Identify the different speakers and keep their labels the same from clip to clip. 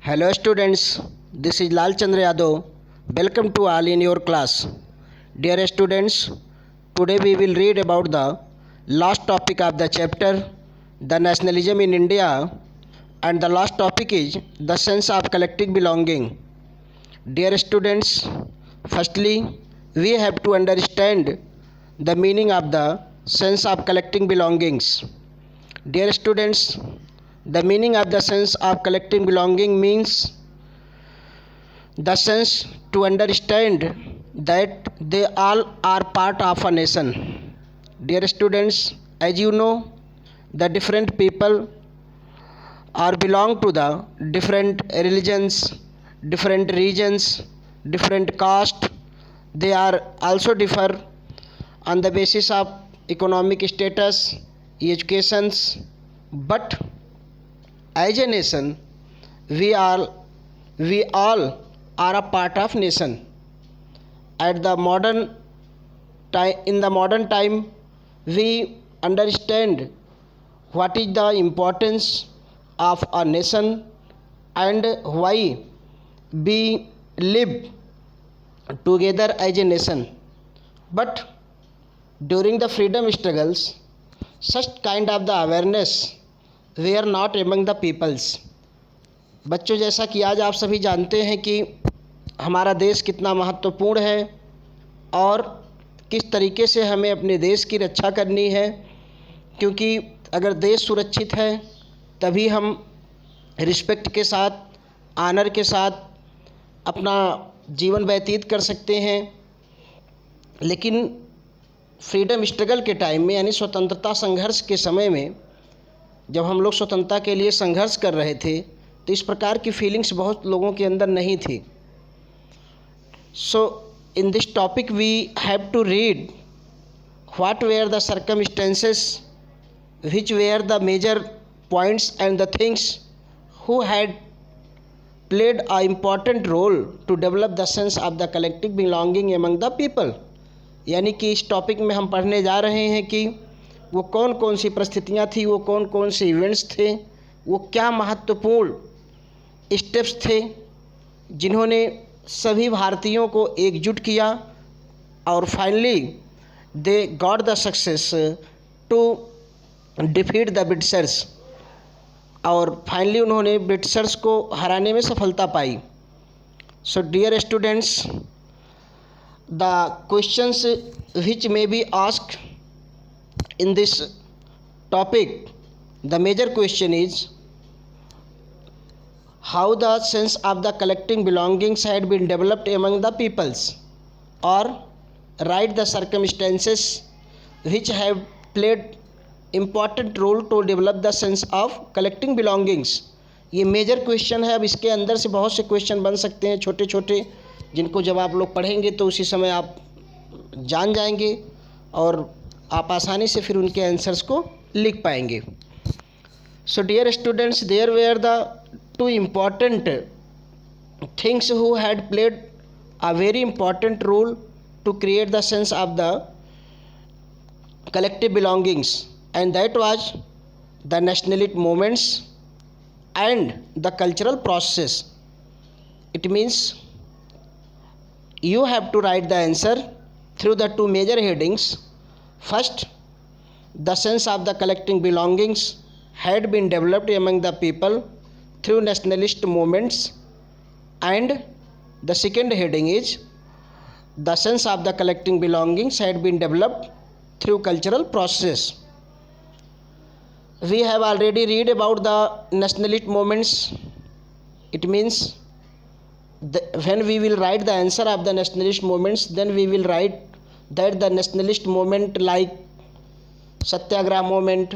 Speaker 1: Hello students, this is Lal Chandra Yadav. Welcome to all in your class. Dear students, today we will read about the last topic of the chapter, the nationalism in India, and the last topic is the sense of collective belonging. Dear students, firstly, we have to understand the meaning of the sense of collective belongings. Dear students, the meaning of the sense of collective belonging means the sense to understand that they all are part of a nation. Dear students, as you know, the different people are belong to the different religions, different regions, different caste. They are also differ on the basis of economic status, educations, but as a nation, we all are a part of nation. At the modern time, in the modern time, we understand what is the importance of a nation and why we live together as a nation. But during the freedom struggles, such kind of the awareness we are not among the peoples. बच्चों, जैसा कि आज आप सभी जानते हैं कि हमारा देश कितना महत्वपूर्ण है और किस तरीके से हमें अपने देश की रक्षा करनी है, क्योंकि अगर देश सुरक्षित है तभी हम रिस्पेक्ट के साथ, आनर के साथ अपना जीवन व्यतीत कर सकते हैं। लेकिन फ्रीडम स्ट्रगल के टाइम में, यानी स्वतंत्रता संघर्ष के समय में, जब हम लोग स्वतंत्रता के लिए संघर्ष कर रहे थे तो इस प्रकार की फीलिंग्स बहुत लोगों के अंदर नहीं थी। So in this topic we have to read what were the circumstances, which were the major points and the things who had played a important role to develop the sense of the collective belonging among the people। यानी कि इस topic में हम पढ़ने जा रहे हैं कि वो कौन कौन सी परिस्थितियाँ थी, वो कौन कौन से इवेंट्स थे, वो क्या महत्वपूर्ण स्टेप्स थे जिन्होंने सभी भारतीयों को एकजुट किया और finally they got the success to defeat the Britishers, और फाइनली उन्होंने ब्रिटिशर्स को हराने में सफलता पाई। So dear students, the questions which may be asked in this topic, the major question is how the sense of the collective belongings had been developed among the peoples, or write the circumstances which have played important role to develop the sense of collective belongings। ये major question है। अब इसके अंदर से बहुत से question बन सकते हैं छोटे छोटे, जिनको जब आप लोग पढ़ेंगे तो उसी समय आप जान जाएंगे और आप आसानी से फिर उनके आंसर्स को लिख पाएंगे। So dear students, there were the two important things who had played a very important role to create the sense of the collective belongings, and that was the nationalist movements and the cultural process. It means you have to write the answer through the two major headings। First, the sense of the collective belongings had been developed among the people through nationalist movements, and the second heading is the sense of the collective belongings had been developed through cultural process। We have already read about the nationalist movements। It means when we will write the answer of the nationalist movements, then we will write that the nationalist movement like Satyagraha movement,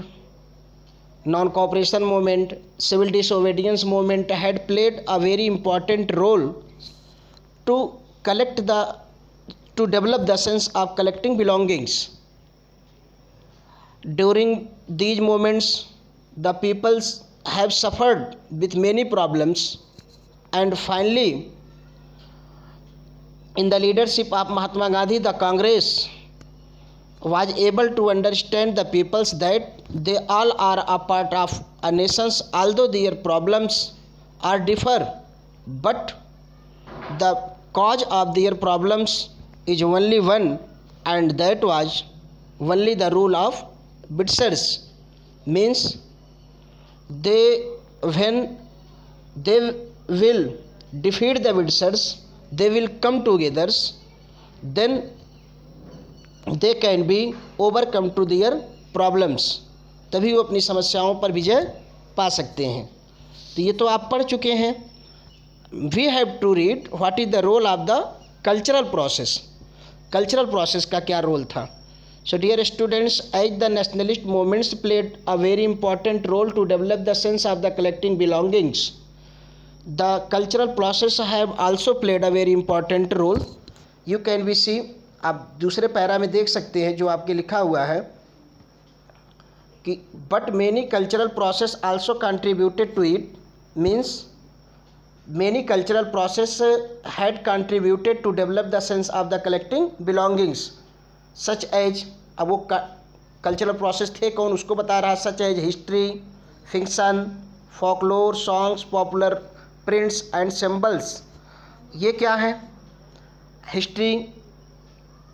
Speaker 1: non-cooperation movement, civil disobedience movement had played a very important role to develop the sense of collective belongings। During these movements, the peoples have suffered with many problems, and finally in the leadership of Mahatma Gandhi, the Congress was able to understand the peoples that they all are a part of a nations, although their problems or differ, but the cause of their problems is only one, and that was only the rule of Britishers. Means they, when they will defeat the Britishers, they will come together, then they can be overcome to their problems. तभी वो अपनी समस्याओं पर विजय पा सकते हैं। तो ये तो आप पढ़ चुके हैं। We have to read what is the role of the cultural process. Cultural process का क्या रोल था? So dear students, as the nationalist movements played a very important role to develop the sense of the collecting belongings, the cultural process have also played a very important role. You can be see, आप दूसरे para में देख सकते हैं जो आपके लिखा हुआ है कि but many cultural process also contributed to it, means many cultural process had contributed to develop the sense of the collecting belongings such as, अब वो कल्चरल प्रोसेस थे कौन उसको बता रहा, such as history, fiction, folklore, songs, popular prints and symbols. ये क्या है? History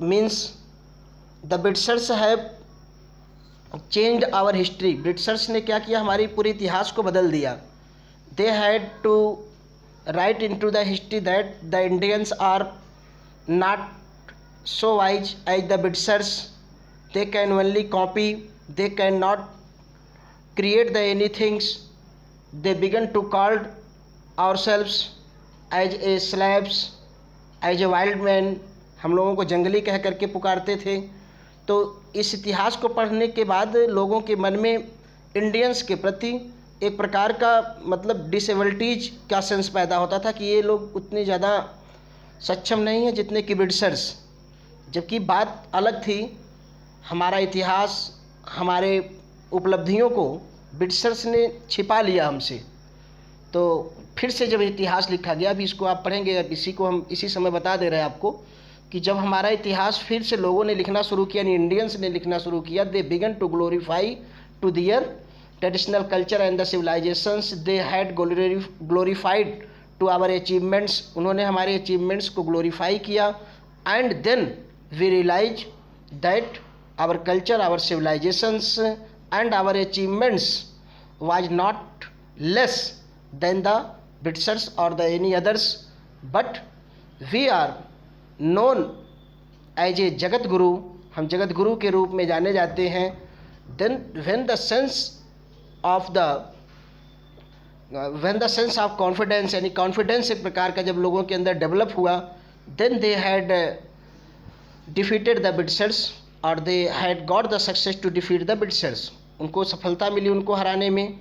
Speaker 1: means the Britishers have changed our history. Britishers ने क्या किया? हमारी पूरे इतिहास को बदल दिया। They had to write in to the history that the Indians are not so wise as the Britishers, they can only copy, they cannot create the anything. They began to call ourselves as a slaves, as a wild man, हम लोगों को जंगली कह करके पुकारते थे। तो इस इतिहास को पढ़ने के बाद लोगों के मन में इंडियंस के प्रति एक प्रकार का मतलब डिसेबिलिटीज का सेंस पैदा होता था कि ये लोग उतने ज़्यादा सक्षम नहीं हैं जितने कि ब्रिटिशर्स। जबकि बात अलग थी, हमारा इतिहास, हमारे उपलब्धियों को ब्रिटिशर्स ने छिपा लिया हमसे। तो फिर से जब इतिहास लिखा गया, अभी इसको आप पढ़ेंगे, अब इसी को हम इसी समय बता दे रहे हैं आपको कि जब हमारा इतिहास फिर से लोगों ने लिखना शुरू किया, यानी इंडियंस ने लिखना शुरू किया, they began to glorify to their traditional culture and the civilisations, they had glorified to our achievements, उन्होंने हमारे अचीवमेंट्स को ग्लोरीफाई किया। And then we realize that our culture, our civilizations and our achievements was not less than the Britishers or the any others, but we are known as a Jagat Guru, हम जगत गुरु के रूप में जाने जाते हैं। then when the sense of confidence, यानी confidence एक प्रकार का जब लोगों के अंदर डेवलप हुआ, then they had defeated the Britishers और they had got the success to defeat the Britishers, उनको सफलता मिली उनको हराने में।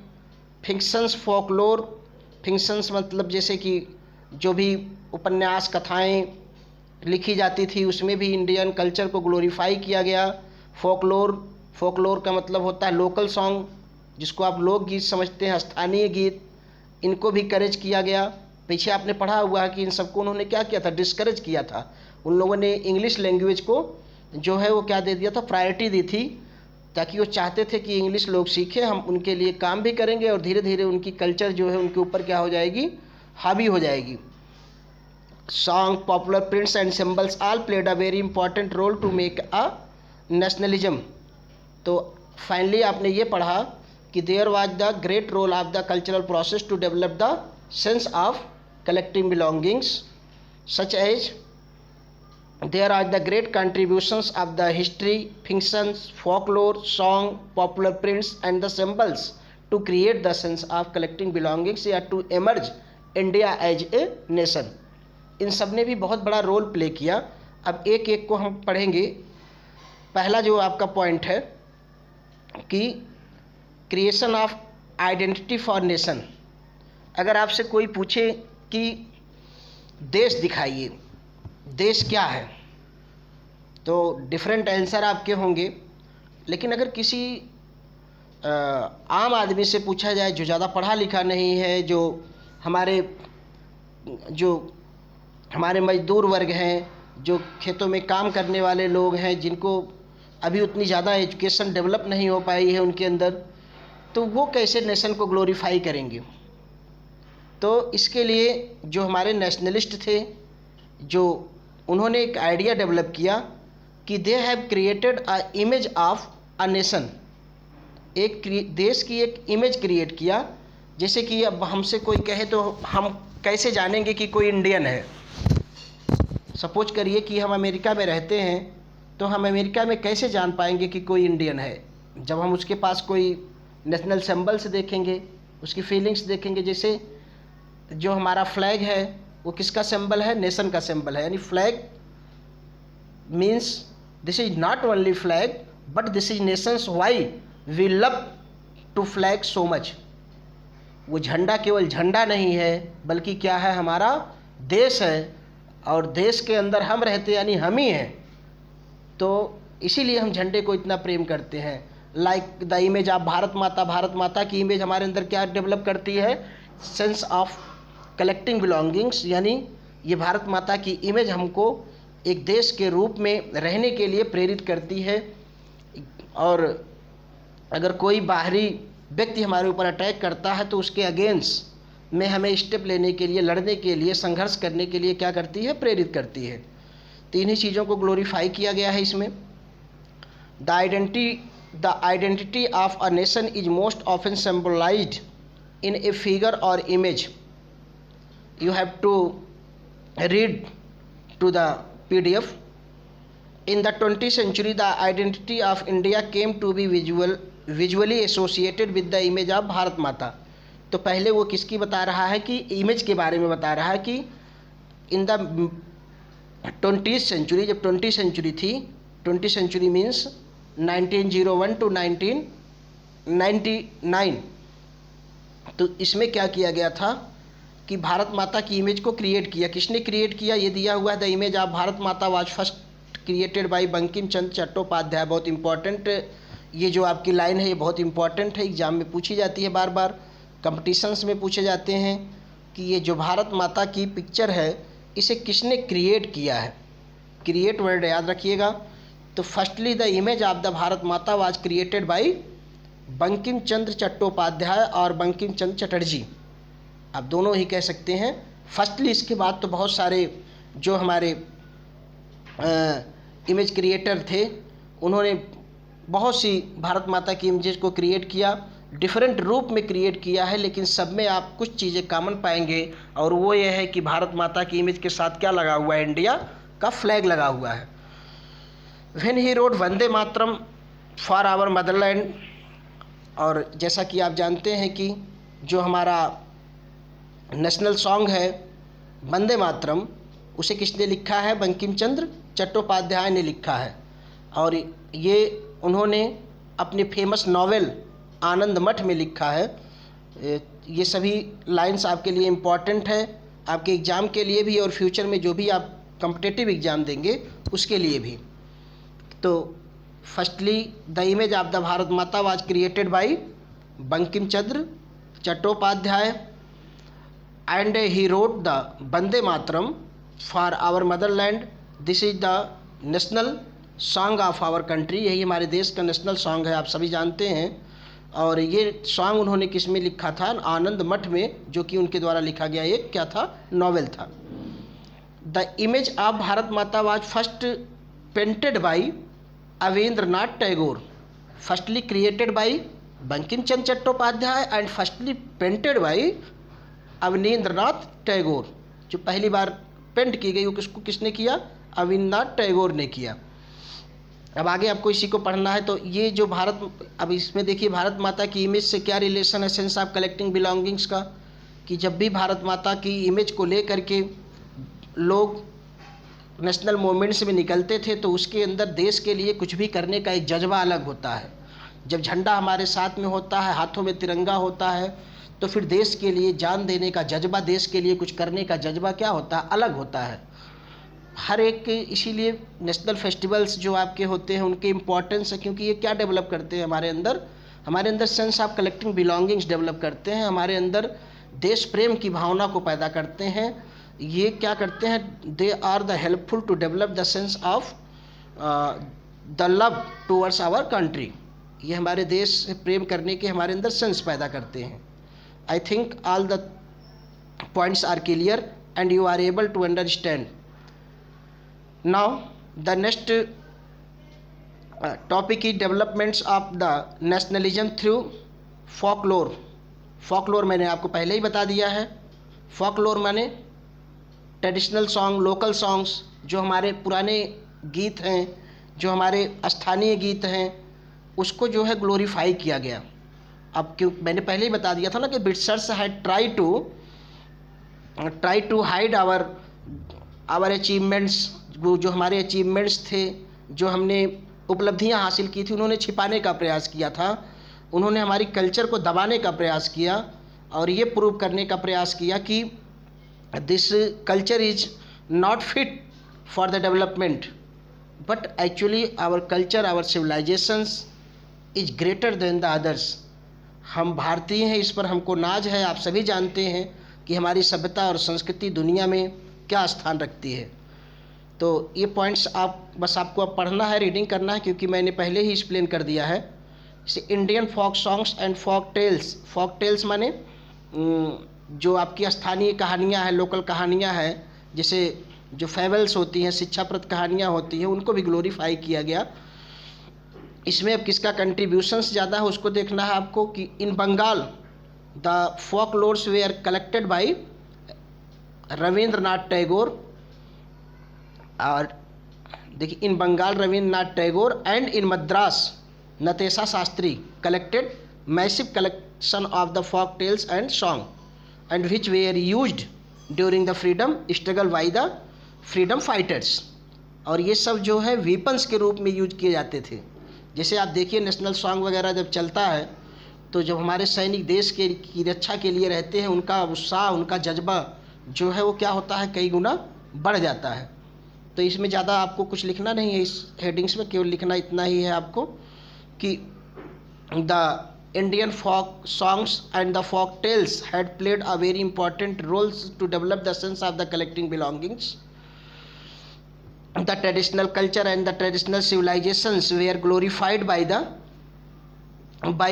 Speaker 1: फिक्शंस, फोकलोर, फिक्शंस मतलब जैसे कि जो भी उपन्यास कथाएं लिखी जाती थी उसमें भी इंडियन कल्चर को ग्लोरीफाई किया गया। फोकलोर का मतलब होता है लोकल सॉन्ग, जिसको आप लोकगीत समझते हैं, स्थानीय गीत, इनको भी करेज किया गया। पीछे आपने पढ़ा हुआ है कि इन सबको उन्होंने क्या किया था? डिस्करेज किया था। उन लोगों ने इंग्लिश लैंग्वेज को जो है वो क्या दे दिया था? प्रायोरिटी दी थी, ताकि वो चाहते थे कि इंग्लिश लोग सीखें, हम उनके लिए काम भी करेंगे और धीरे धीरे उनकी कल्चर जो है उनके ऊपर क्या हो जाएगी? हावी हो जाएगी। Song, popular prints and symbols all played a very important role to make a nationalism. तो फाइनली आपने ये पढ़ा कि there was the great role of the cultural process to develop the sense of collecting belongings, such as there are the great contributions of the history, fictions, folklore, song, popular prints and the symbols to create the sense of collecting belongings या to emerge India as a nation। इन सब ने भी बहुत बड़ा role play किया। अब एक एक को हम पढ़ेंगे। पहला जो आपका पॉइंट है कि creation of identity for nation. अगर आपसे कोई पूछे कि देश दिखाइए, देश क्या है, तो डिफरेंट आंसर आपके होंगे। लेकिन अगर किसी आम आदमी से पूछा जाए जो ज़्यादा पढ़ा लिखा नहीं है, जो हमारे मजदूर वर्ग हैं, जो खेतों में काम करने वाले लोग हैं, जिनको अभी उतनी ज़्यादा एजुकेशन डेवलप नहीं हो पाई है उनके अंदर, तो वो कैसे नेशन को ग्लोरीफाई करेंगे? तो इसके लिए जो हमारे नेशनलिस्ट थे, जो उन्होंने एक आइडिया डेवलप किया कि they have created a image of a nation, एक देश की एक इमेज क्रिएट किया। जैसे कि अब हमसे कोई कहे तो हम कैसे जानेंगे कि कोई इंडियन है। सपोज करिए कि हम अमेरिका में रहते हैं, तो हम अमेरिका में कैसे जान पाएंगे कि कोई इंडियन है? जब हम उसके पास कोई नेशनल सिंबल्स देखेंगे, उसकी फीलिंग्स देखेंगे। जैसे जो हमारा फ्लैग है वो किसका सिंबल है? नेशन का सिंबल है। यानी flag means this is not only flag but this is nations. Why we love to flag so much. वो झंडा केवल झंडा नहीं है बल्कि क्या है? हमारा देश है, और देश के अंदर हम रहते हैं, यानी हम ही हैं। तो इसीलिए हम झंडे को इतना प्रेम करते हैं। Like the image of Bharat माता, भारत माता की इमेज हमारे अंदर क्या डेवलप करती है? Sense of collecting belongings. यानी ये भारत माता की इमेज हमको एक देश के रूप में रहने के लिए प्रेरित करती है। और अगर कोई बाहरी व्यक्ति हमारे ऊपर अटैक करता है तो उसके अगेंस्ट में हमें स्टेप लेने के लिए, लड़ने के लिए, संघर्ष करने के लिए क्या करती है? प्रेरित करती है। तो इन्हीं चीज़ों को ग्लोरीफाई किया गया है इसमें। The identity of a nation is most often symbolised in a figure और image. You have to read to the PDF. In the 20th century, the identity of India came to be visually associated with the image of Bharat माता। तो पहले वो किसकी बता रहा है? कि इमेज के बारे में बता रहा है कि इन द 20th century, जब 20th century थी, 20th century मीन्स 1901 to 1999, तो इसमें क्या किया गया था कि भारत माता की इमेज को क्रिएट किया। किसने क्रिएट किया? ये दिया हुआ है, the image of Bharat Mata was first created by Bankim Chandra Chattopadhyay. बहुत इंपॉर्टेंट ये जो आपकी लाइन है, ये बहुत इंपॉर्टेंट है, एग्जाम में पूछी जाती है, बार बार कंपटीशंस में पूछे जाते हैं कि ये जो भारत माता की पिक्चर है इसे किसने क्रिएट किया है। क्रिएट वर्ड याद रखिएगा। तो firstly the image of the Bharat Mata was created by Bankim Chandra Chattopadhyay और बंकिम चंद्र चटर्जी। आप दोनों ही कह सकते हैं फर्स्टली। इसके बाद तो बहुत सारे जो हमारे इमेज क्रिएटर थे, उन्होंने बहुत सी भारत माता की इमेजेस को क्रिएट किया, डिफरेंट रूप में क्रिएट किया है, लेकिन सब में आप कुछ चीज़ें कॉमन पाएंगे। और वो ये है कि भारत माता की इमेज के साथ क्या लगा हुआ है? इंडिया का फ्लैग लगा हुआ है। When he road Vande Mataram for our motherland, और जैसा कि आप जानते हैं कि जो हमारा नेशनल सॉन्ग है वंदे मातरम, उसे किसने लिखा है? बंकिम चंद्र चट्टोपाध्याय ने लिखा है। और ये उन्होंने अपनी फेमस नॉवेल आनंद मठ में लिखा है। ये सभी लाइंस आपके लिए इम्पॉर्टेंट है, आपके एग्ज़ाम के लिए भी और फ्यूचर में जो भी आप कॉम्पिटिटिव एग्ज़ाम देंगे उसके लिए भी। तो firstly the image of the Bharat Mata was created by Bankim Chandra Chattopadhyay and he wrote the Vande Mataram for our motherland. This is the national song of our country. यही हमारे देश का नेशनल सॉन्ग है, आप सभी जानते हैं। और ये सॉन्ग उन्होंने किस में लिखा था? आनंद मठ में, जो कि उनके द्वारा लिखा गया एक क्या था? नॉवेल था। The image of Bharat Mata was first painted by Abanindranath Tagore. Firstly created by Bankim Chandra Chattopadhyay and firstly painted by Abanindranath Tagore. जो पहली बार पेंट की गई वो किसने किया? अवनींद्रनाथ टैगोर ने किया। अब आगे आपको इसी को पढ़ना है। तो ये जो भारत, अब इसमें देखिए भारत माता की इमेज से क्या रिलेशन है? सेंस ऑफ कलेक्टिंग बिलोंगिंग्स का, कि जब भी भारत माता की इमेज को लेकर के लोग नेशनल मूवमेंट्स में निकलते थे तो उसके अंदर देश के लिए कुछ भी करने का एक जज्बा अलग होता है। जब झंडा हमारे साथ में होता है, हाथों में तिरंगा होता है, तो फिर देश के लिए जान देने का जज्बा, देश के लिए कुछ करने का जज्बा क्या होता है? अलग होता है हर एक के। इसीलिए नेशनल फेस्टिवल्स जो आपके होते हैं उनके इम्पोर्टेंस है, क्योंकि ये क्या डेवलप करते हैं हमारे अंदर sense of collecting belongings develop करते हैं, हमारे अंदर देश प्रेम की भावना को पैदा करते हैं। ये क्या करते हैं? They are the helpful to develop the sense of the love towards our country. ये हमारे देश से प्रेम करने के हमारे अंदर सेंस पैदा करते हैं। I think all the points are clear and you are able to understand. Now the next topic is developments of the nationalism through folklore. folklore मैंने आपको पहले ही बता दिया है. folklore माने ट्रेडिशनल सॉन्ग, लोकल सॉन्ग्स, जो हमारे पुराने गीत हैं, जो हमारे स्थानीय गीत हैं, उसको जो है ग्लोरीफाई किया गया. अब क्यों मैंने पहले ही बता दिया था ना कि Britishers had try to hide our achievements. जो हमारे अचीवमेंट्स थे, जो हमने उपलब्धियां हासिल की थी, उन्होंने छिपाने का प्रयास किया था. उन्होंने हमारी कल्चर को दबाने का प्रयास किया और ये प्रूव करने का प्रयास किया कि this culture is not fit for the development, but actually our culture, our civilisations is greater than the others. हम भारतीय हैं, इस पर हमको नाज है. आप सभी जानते हैं कि हमारी सभ्यता और संस्कृति दुनिया में क्या स्थान रखती है. तो ये पॉइंट्स आपको अब पढ़ना है, रीडिंग करना है, क्योंकि मैंने पहले ही एक्सप्लेन कर दिया है. जैसे Indian folk songs and folk tales. Folk tales माने जो आपकी स्थानीय कहानियाँ हैं, लोकल कहानियाँ हैं, जैसे जो फेबल्स होती हैं, शिक्षाप्रद कहानियाँ होती हैं, उनको भी ग्लोरीफाई किया गया. इसमें अब किसका कंट्रीब्यूशंस ज़्यादा है उसको देखना है आपको. कि in Bengal the folklores were collected by Rabindranath Tagore. और देखिए, in Bengal Rabindranath Tagore and in Madras Natesa Sastri collected massive collection of the folk tales and song and which were used during the freedom struggle by the freedom fighters. और ये सब जो है weapons के रूप में यूज किए जाते थे. जैसे आप देखिए, नेशनल सॉन्ग वगैरह जब चलता है तो जब हमारे सैनिक देश की रक्षा के लिए रहते हैं, उनका उत्साह, उनका जज्बा जो है वो क्या होता है, कई गुना बढ़ जाता है. तो इसमें ज़्यादा आपको कुछ लिखना नहीं है, इस हेडिंग्स में केवल लिखना इतना ही है आपको कि the Indian folk songs and the folk tales had played a very important roles to develop the sense of the collecting belongings. The traditional culture and the traditional civilizations were glorified by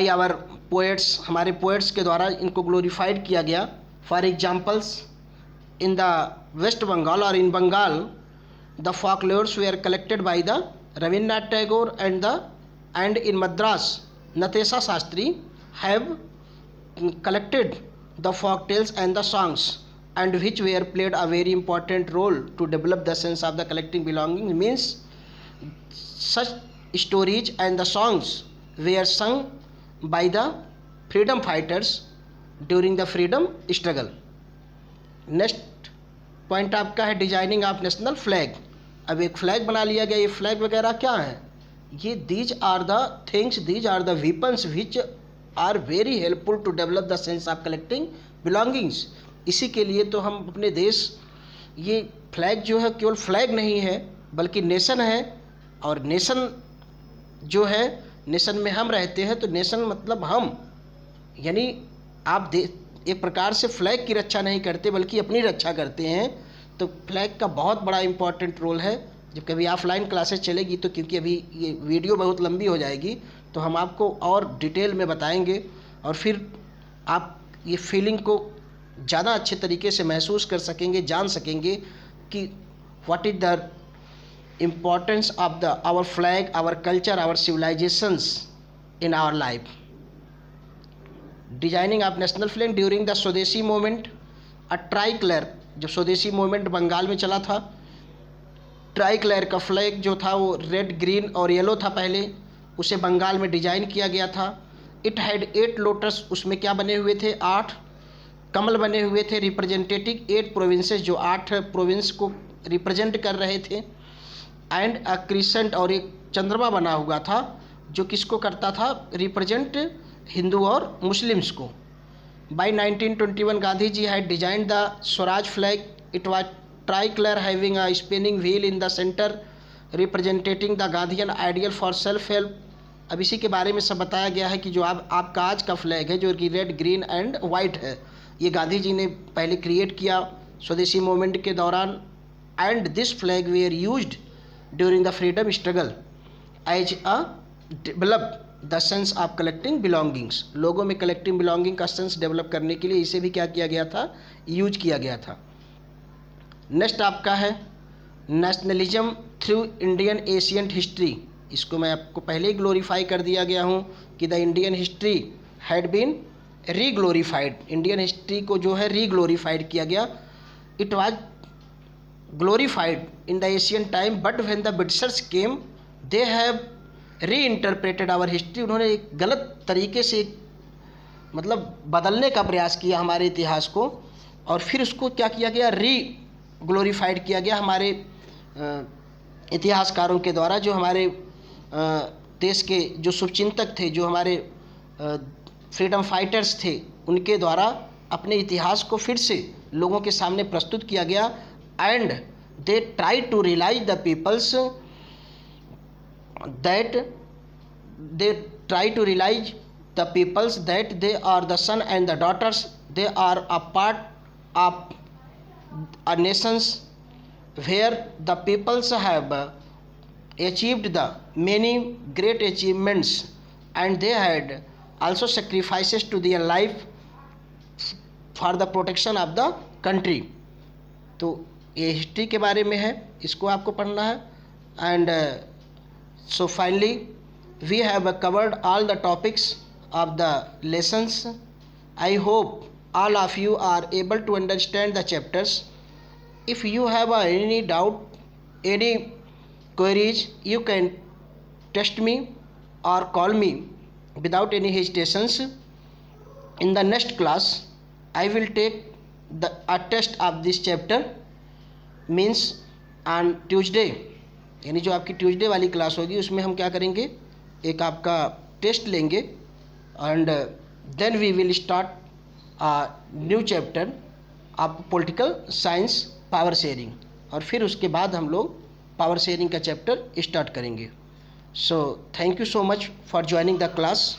Speaker 1: our poets. हमारे poets के द्वारा इनको glorified किया गया. For examples, in the West Bengal or in Bengal, the folklores were collected by the Rabindranath Tagore and in Madras, Natesha Shastri have collected the folk tales and the songs, and which were played a very important role to develop the sense of the collective belonging. Means such stories and the songs were sung by the freedom fighters during the freedom struggle. Next point आपका है designing of national flag. अब एक flag बना लिया गया. ये flag वगैरह क्या है, ये these are the things, these are the weapons which are very helpful to develop the sense of collecting belongings. इसी के लिए तो हम अपने देश, ये फ्लैग जो है केवल फ्लैग नहीं है बल्कि नेशन है. और नेशन जो है, नेशन में हम रहते हैं, तो नेशन मतलब हम, यानी आप एक प्रकार से फ्लैग की रक्षा नहीं करते बल्कि अपनी रक्षा करते हैं. तो फ्लैग का बहुत बड़ा इम्पॉर्टेंट रोल है. जब कभी ऑफलाइन क्लासेस चलेगी तो, क्योंकि अभी ये वीडियो बहुत लंबी हो जाएगी, तो हम आपको और डिटेल में बताएंगे और फिर आप ये फीलिंग को ज़्यादा अच्छे तरीके से महसूस कर सकेंगे, जान सकेंगे कि what is the importance of the our flag, our culture, our civilisations in our life. Designing of national flag during the Swadeshi movement. A tricolour, जब स्वदेशी मूवमेंट बंगाल में चला था, ट्राई कलर का फ्लैग जो था वो रेड, ग्रीन और yellow था पहले, उसे बंगाल में डिजाइन किया गया था. इट हैड 8 लोटस, उसमें क्या बने हुए थे, 8 कमल बने हुए थे, रिप्रेजेंटेटिव 8 प्रोविंसेस, जो 8 प्रोविंस को रिप्रेजेंट कर रहे थे. एंड अ क्रिसेंट, और एक चंद्रमा बना हुआ था जो किसको करता था, रिप्रेजेंट हिंदू और मुस्लिम्स को. By 1921 Gandhi ji had designed the Swaraj flag. It was tricolour having a spinning wheel in the centre representating the Gandhian ideal for self help. अब इसी के बारे में सब बताया गया है कि जो आपका आज का फ्लैग है, जो कि रेड, ग्रीन एंड वाइट है, ये गांधी जी ने पहले क्रिएट किया स्वदेशी मूवमेंट के दौरान. And this flag were used during the freedom struggle as a develop the sense of collecting belongings, लोगों में कलेक्टिव बिलोंगिंग का सेंस डेवलप करने के लिए इसे भी क्या किया गया था, यूज किया गया था। नेक्स्ट आपका है nationalism through Indian ancient history. इसको मैं आपको पहले ही ग्लोरीफाई कर दिया गया हूँ कि the Indian history had been reglorified, Indian history को जो है रीग्लोरीफाइड किया गया। It was glorified in the Asian time but when the Britishers came they have reinterpreted our history. उन्होंने एक गलत तरीके से मतलब बदलने का प्रयास किया हमारे इतिहास को, और फिर उसको क्या किया गया, री ग्लोरीफाइड किया गया हमारे इतिहासकारों के द्वारा, जो हमारे देश के जो शुभचिंतक थे, जो हमारे फ्रीडम फाइटर्स थे, उनके द्वारा अपने इतिहास को फिर से लोगों के सामने प्रस्तुत किया गया। And they try to realise the peoples that the peoples that they are the son and the daughters, they are a part of a nations where the peoples have achieved the many great achievements and they had also sacrifices to their life for the protection of the country। तो ये history के बारे में है, इसको आपको पढ़ना है। And so finally we have covered all the topics of the lessons. I hope all of you are able to understand the chapters. If you have any doubt, any queries, you can text me or call me without any hesitations. In the next class I will take a test of this chapter, means on Tuesday, यानी जो आपकी Tuesday वाली class होगी उसमें हम क्या करेंगे, एक आपका टेस्ट लेंगे and then we will start new chapter of political science power sharing, और फिर उसके बाद हम लोग पावर शेयरिंग का चैप्टर स्टार्ट करेंगे। So thank you so much for joining the class.